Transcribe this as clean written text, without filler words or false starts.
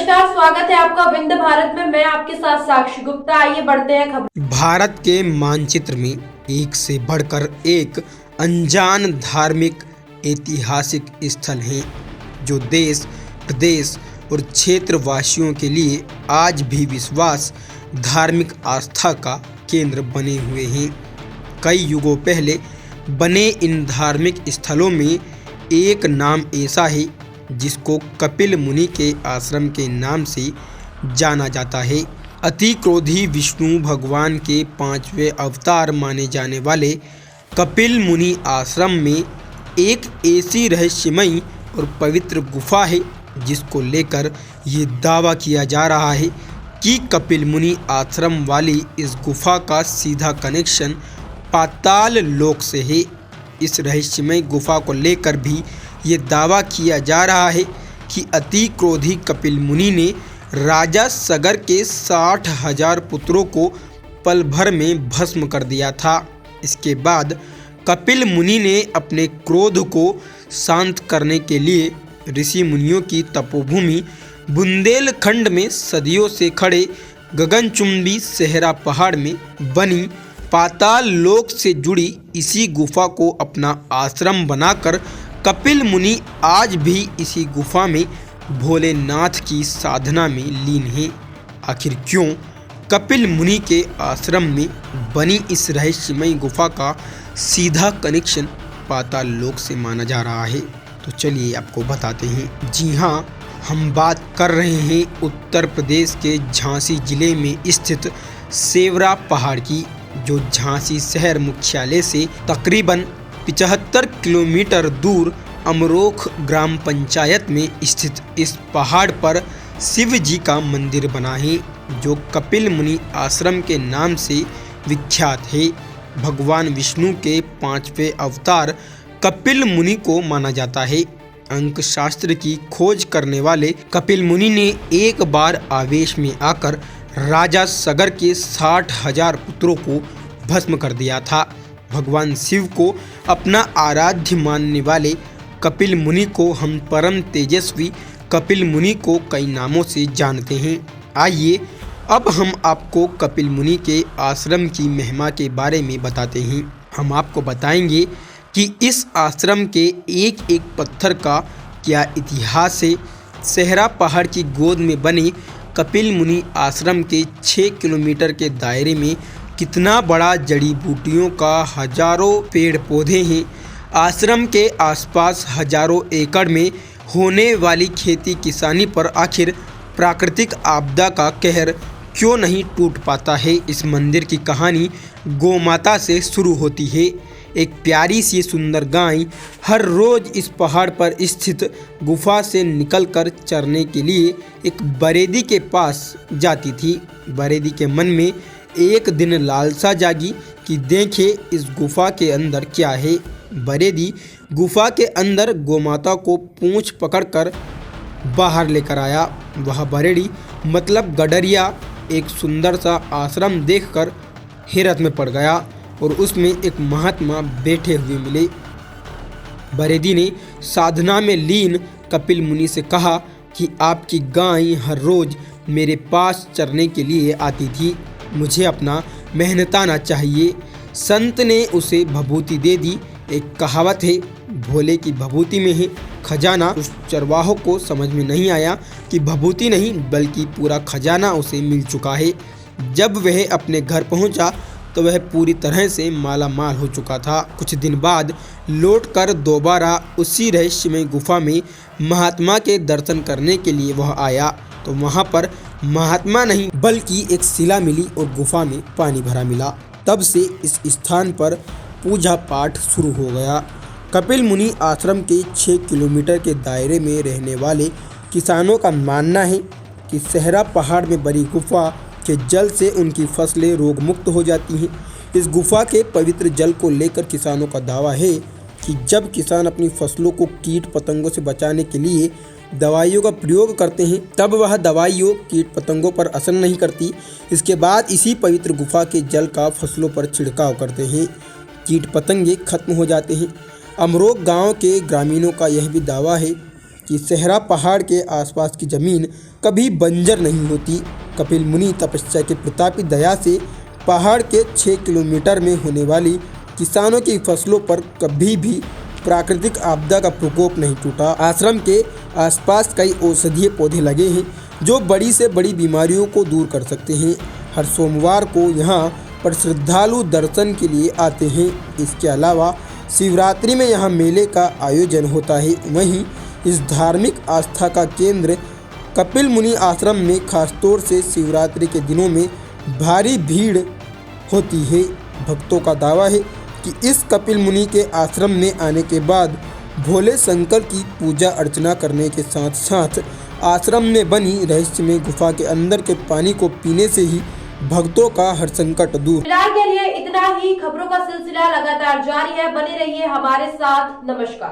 नमस्कार, स्वागत है आपका विंध्य भारत में। मैं आपके साथ साक्षी गुप्ता। आइए बढ़ते हैं खबर। भारत के मानचित्र में एक से बढ़कर एक अनजान धार्मिक ऐतिहासिक स्थल हैं जो देश, प्रदेश और क्षेत्रवासियों के लिए आज भी विश्वास, धार्मिक आस्था का केंद्र बने हुए हैं। कई युगों पहले बने इन धार्मिक स्थलों में एक नाम ऐसा है जिसको कपिल मुनि के आश्रम के नाम से जाना जाता है। अति क्रोधी विष्णु भगवान के 5वें अवतार माने जाने वाले कपिल मुनि आश्रम में एक ऐसी रहस्यमयी और पवित्र गुफा है जिसको लेकर ये दावा किया जा रहा है कि कपिल मुनि आश्रम वाली इस गुफा का सीधा कनेक्शन पाताल लोक से है। इस रहस्यमय गुफा को लेकर भी ये दावा किया जा रहा है कि अति क्रोधी कपिल मुनि ने राजा सगर के 60,000 पुत्रों को पल भर में भस्म कर दिया था। इसके बाद कपिल मुनि ने अपने क्रोध को शांत करने के लिए ऋषि मुनियों की तपोभूमि बुंदेलखंड में सदियों से खड़े गगनचुंबी सेहरा पहाड़ में बनी पाताल लोक से जुड़ी इसी गुफा को अपना आश्रम बनाकर कपिल मुनि आज भी इसी गुफा में भोलेनाथ की साधना में लीन हैं। आखिर क्यों कपिल मुनि के आश्रम में बनी इस रहस्यमयी गुफा का सीधा कनेक्शन पाताल लोक से माना जा रहा है, तो चलिए आपको बताते हैं। जी हाँ, हम बात कर रहे हैं उत्तर प्रदेश के झांसी जिले में स्थित सेवरा पहाड़ की, जो झांसी शहर मुख्यालय से तकरीबन 75 किलोमीटर दूर अमरोख ग्राम पंचायत में स्थित इस पहाड़ पर शिव जी का मंदिर बना है जो कपिल मुनि आश्रम के नाम से विख्यात है। भगवान विष्णु के 5वें अवतार कपिल मुनि को माना जाता है। अंक शास्त्र की खोज करने वाले कपिल मुनि ने एक बार आवेश में आकर राजा सगर के 60,000 पुत्रों को भस्म कर दिया था। भगवान शिव को अपना आराध्य मानने वाले कपिल मुनि को हम परम तेजस्वी कपिल मुनि को कई नामों से जानते हैं। आइए अब हम आपको कपिल मुनि के आश्रम की महिमा के बारे में बताते हैं। हम आपको बताएंगे कि इस आश्रम के एक एक पत्थर का क्या इतिहास है। सेहरा पहाड़ की गोद में बने कपिल मुनि आश्रम के 6 किलोमीटर के दायरे में कितना बड़ा जड़ी बूटियों का हजारों पेड़ पौधे हैं। आश्रम के आसपास हजारों एकड़ में होने वाली खेती किसानी पर आखिर प्राकृतिक आपदा का कहर क्यों नहीं टूट पाता है। इस मंदिर की कहानी गोमाता से शुरू होती है। एक प्यारी सी सुंदर गाय हर रोज इस पहाड़ पर स्थित गुफा से निकलकर चरने के लिए एक बरेदी के पास जाती थी। बरेदी के मन में एक दिन लालसा जागी कि देखे इस गुफा के अंदर क्या है। बरेदी गुफा के अंदर गोमाता को पूंछ पकड़कर बाहर लेकर आया। वह बरेडी मतलब गडरिया एक सुंदर सा आश्रम देखकर हैरत में पड़ गया और उसमें एक महात्मा बैठे हुए मिले। बरेदी ने साधना में लीन कपिल मुनि से कहा कि आपकी गाय हर रोज मेरे पास चरने के लिए आती थी, मुझे अपना मेहनताना चाहिए। संत ने उसे भभूति दे दी। एक कहावत है, भोले की भभूति में है खजाना। उस चरवाहों को समझ में नहीं आया कि भभूति नहीं बल्कि पूरा खजाना उसे मिल चुका है। जब वह अपने घर पहुंचा तो वह पूरी तरह से माला माल हो चुका था। कुछ दिन बाद लौटकर दोबारा उसी रहस्यमय गुफा में महात्मा के दर्शन करने के लिए वह आया तो वहाँ पर महात्मा नहीं बल्कि एक शिला मिली और गुफा में पानी भरा मिला। तब से इस स्थान पर पूजा पाठ शुरू हो गया। कपिल मुनि आश्रम के 6 किलोमीटर के दायरे में रहने वाले किसानों का मानना है कि सेहरा पहाड़ में बनी गुफा के जल से उनकी फसलें रोग मुक्त हो जाती हैं। इस गुफा के पवित्र जल को लेकर किसानों का दावा है कि जब किसान अपनी फसलों को कीट पतंगों से बचाने के लिए दवाइयों का प्रयोग करते हैं तब वह दवाइयों कीट पतंगों पर असर नहीं करती। इसके बाद इसी पवित्र गुफा के जल का फसलों पर छिड़काव करते हैं, कीट पतंगे खत्म हो जाते हैं। अमरोक गांव के ग्रामीणों का यह भी दावा है कि सहरा पहाड़ के आसपास की जमीन कभी बंजर नहीं होती। कपिल मुनि तपस्या के प्रतापी दया से पहाड़ के 6 किलोमीटर में होने वाली किसानों की फसलों पर कभी भी प्राकृतिक आपदा का प्रकोप नहीं टूटा। आश्रम के आसपास कई औषधीय पौधे लगे हैं जो बड़ी से बड़ी बीमारियों को दूर कर सकते हैं। हर सोमवार को यहाँ पर श्रद्धालु दर्शन के लिए आते हैं। इसके अलावा शिवरात्रि में यहाँ मेले का आयोजन होता है। वहीं इस धार्मिक आस्था का केंद्र कपिल मुनि आश्रम में खासतौर से शिवरात्रि के दिनों में भारी भीड़ होती है। भक्तों का दावा है कि इस कपिल मुनि के आश्रम में आने के बाद भोले शंकर की पूजा अर्चना करने के साथ साथ आश्रम में बनी रहस्यमय गुफा के अंदर के पानी को पीने से ही भक्तों का हर संकट दूर। फिलहाल के लिए इतना ही। खबरों का सिलसिला लगातार जारी है, बने रहिए हमारे साथ। नमस्कार।